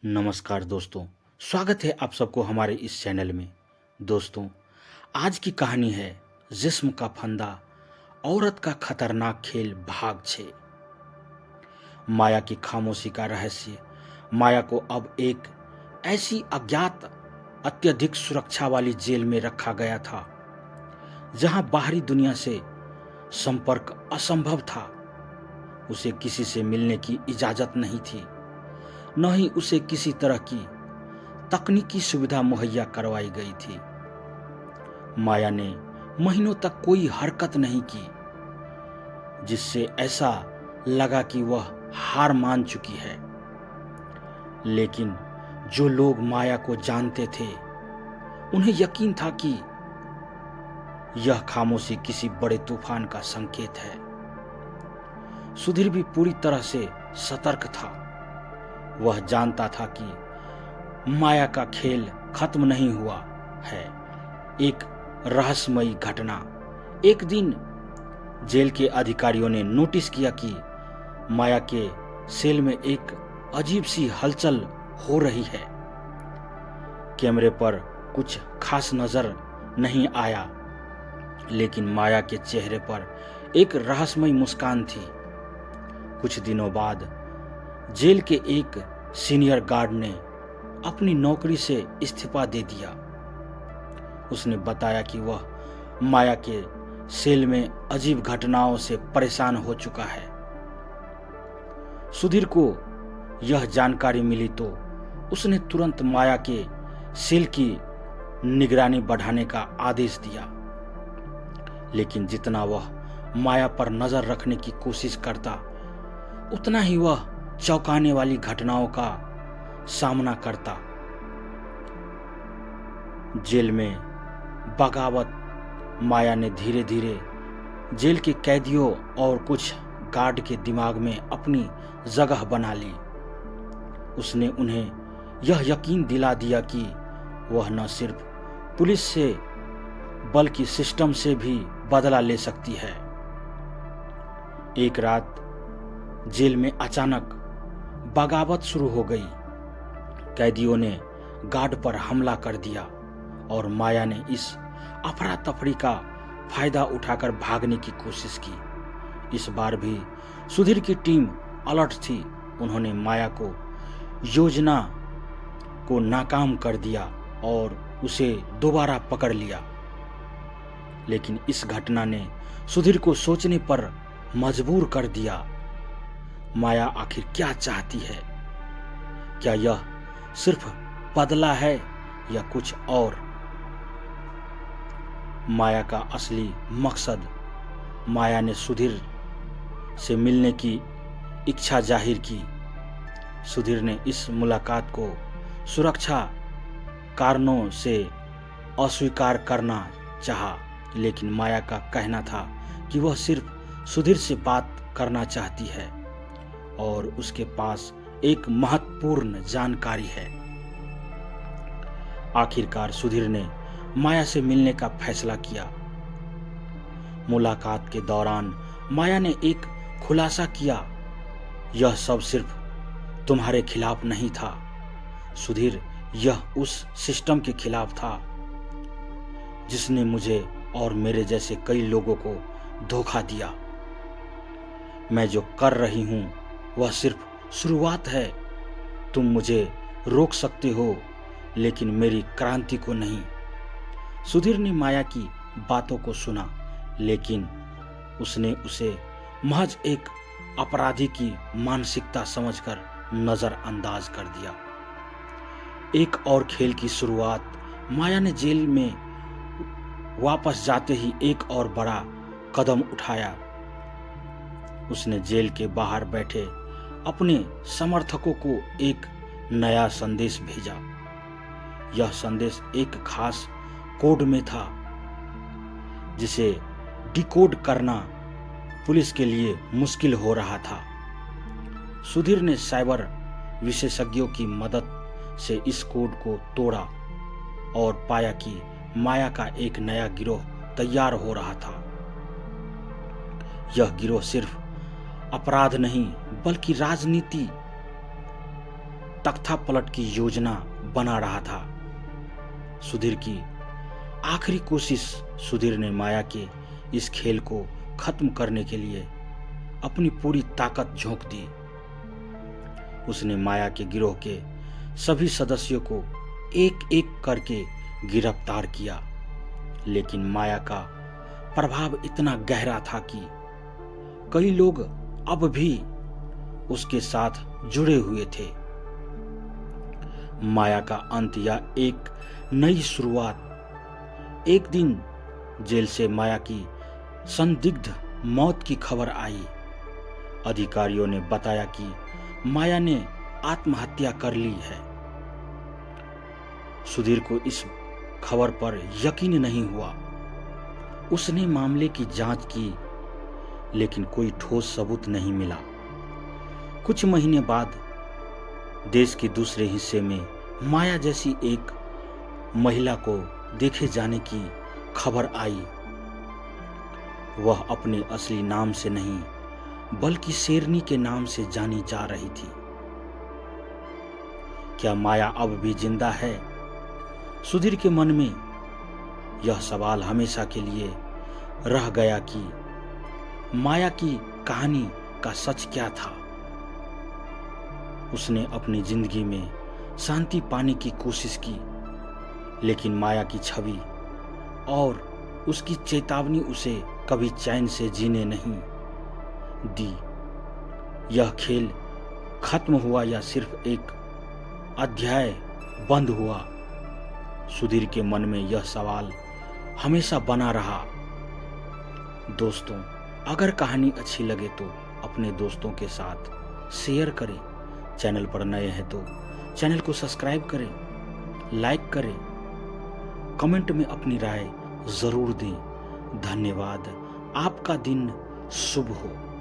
नमस्कार दोस्तों, स्वागत है आप सबको हमारे इस चैनल में। दोस्तों, आज की कहानी है जिस्म का फंदा, औरत का खतरनाक खेल भाग 6। माया की खामोशी का रहस्य। माया को अब एक ऐसी अज्ञात अत्यधिक सुरक्षा वाली जेल में रखा गया था जहां बाहरी दुनिया से संपर्क असंभव था। उसे किसी से मिलने की इजाजत नहीं थी, न ही उसे किसी तरह की तकनीकी सुविधा मुहैया करवाई गई थी। माया ने महीनों तक कोई हरकत नहीं की, जिससे ऐसा लगा कि वह हार मान चुकी है। लेकिन जो लोग माया को जानते थे, उन्हें यकीन था कि यह खामोशी किसी बड़े तूफान का संकेत है। सुधीर भी पूरी तरह से सतर्क था। वह जानता था कि माया का खेल खत्म नहीं हुआ है। एक रहस्यमयी घटना। एक दिन जेल के अधिकारियों ने नोटिस किया कि माया के सेल में एक अजीब सी हलचल हो रही है। कैमरे पर कुछ खास नजर नहीं आया, लेकिन माया के चेहरे पर एक रहस्यमयी मुस्कान थी। कुछ दिनों बाद जेल के एक सीनियर गार्ड ने अपनी नौकरी से इस्तीफा दे दिया। उसने बताया कि वह माया के सेल में अजीब घटनाओं से परेशान हो चुका है। सुधीर को यह जानकारी मिली तो उसने तुरंत माया के सेल की निगरानी बढ़ाने का आदेश दिया। लेकिन जितना वह माया पर नजर रखने की कोशिश करता, उतना ही वह चौंकाने वाली घटनाओं का सामना करता। जेल में बगावत माया ने धीरे धीरे जेल के कैदियों और कुछ गार्ड के दिमाग में अपनी जगह बना ली। उसने उन्हें यह यकीन दिला दिया कि वह न सिर्फ पुलिस से बल्कि सिस्टम से भी बदला ले सकती है। एक रात जेल में अचानक बगावत शुरू हो गई। कैदियों ने गार्ड पर हमला कर दिया और माया ने इस अफरा तफरी का फायदा उठाकर भागने की कोशिश की। इस बार भी सुधीर की टीम अलर्ट थी। उन्होंने माया को योजना को नाकाम कर दिया और उसे दोबारा पकड़ लिया। लेकिन इस घटना ने सुधीर को सोचने पर मजबूर कर दिया। माया आखिर क्या चाहती है? क्या यह सिर्फ बदला है या कुछ और? माया का असली मकसद। माया ने सुधीर से मिलने की इच्छा जाहिर की। सुधीर ने इस मुलाकात को सुरक्षा कारणों से अस्वीकार करना चाहा, लेकिन माया का कहना था कि वह सिर्फ सुधीर से बात करना चाहती है और उसके पास एक महत्वपूर्ण जानकारी है। आखिरकार सुधीर ने माया से मिलने का फैसला किया। मुलाकात के दौरान माया ने एक खुलासा किया, यह सब सिर्फ तुम्हारे खिलाफ नहीं था सुधीर, यह उस सिस्टम के खिलाफ था जिसने मुझे और मेरे जैसे कई लोगों को धोखा दिया। मैं जो कर रही हूं वह सिर्फ शुरुआत है। तुम मुझे रोक सकते हो, लेकिन मेरी क्रांति को नहीं। सुधीर ने माया की बातों को सुना, लेकिन उसने उसे महज एक अपराधी की मानसिकता समझकर नजरअंदाज कर दिया। एक और खेल की शुरुआत। माया ने जेल में वापस जाते ही एक और बड़ा कदम उठाया। उसने जेल के बाहर बैठे अपने समर्थकों को एक नया संदेश भेजा। यह संदेश एक खास कोड में था, जिसे डिकोड करना पुलिस के लिए मुश्किल हो रहा था। सुधीर ने साइबर विशेषज्ञों की मदद से इस कोड को तोड़ा और पाया कि माया का एक नया गिरोह तैयार हो रहा था। यह गिरोह सिर्फ अपराध नहीं बल्कि राजनीति तख्ता पलट की योजना बना रहा था। सुधीर की आखिरी कोशिश, सुधीर ने माया के इस खेल को खत्म करने के लिए अपनी पूरी ताकत झोंक दी। उसने माया के गिरोह के सभी सदस्यों को एक एक करके गिरफ्तार किया, लेकिन माया का प्रभाव इतना गहरा था कि कई लोग अब भी उसके साथ जुड़े हुए थे। माया का अंत या एक नई शुरुआत। एक दिन जेल से माया की संदिग्ध मौत की खबर आई। अधिकारियों ने बताया कि माया ने आत्महत्या कर ली है। सुधीर को इस खबर पर यकीन नहीं हुआ। उसने मामले की जांच की, लेकिन कोई ठोस सबूत नहीं मिला। कुछ महीने बाद देश के दूसरे हिस्से में माया जैसी एक महिला को देखे जाने की खबर आई। वह अपने असली नाम से नहीं, बल्कि शेरनी के नाम से जानी जा रही थी। क्या माया अब भी जिंदा है? सुधीर के मन में यह सवाल हमेशा के लिए रह गया कि माया की कहानी का सच क्या था। उसने अपनी जिंदगी में शांति पाने की कोशिश की, लेकिन माया की छवि और उसकी चेतावनी उसे कभी चैन से जीने नहीं दी। यह खेल खत्म हुआ या सिर्फ एक अध्याय बंद हुआ? सुधीर के मन में यह सवाल हमेशा बना रहा। दोस्तों, अगर कहानी अच्छी लगे तो अपने दोस्तों के साथ शेयर करें। चैनल पर नए हैं तो चैनल को सब्सक्राइब करें, लाइक करें, कमेंट में अपनी राय जरूर दें। धन्यवाद। आपका दिन शुभ हो।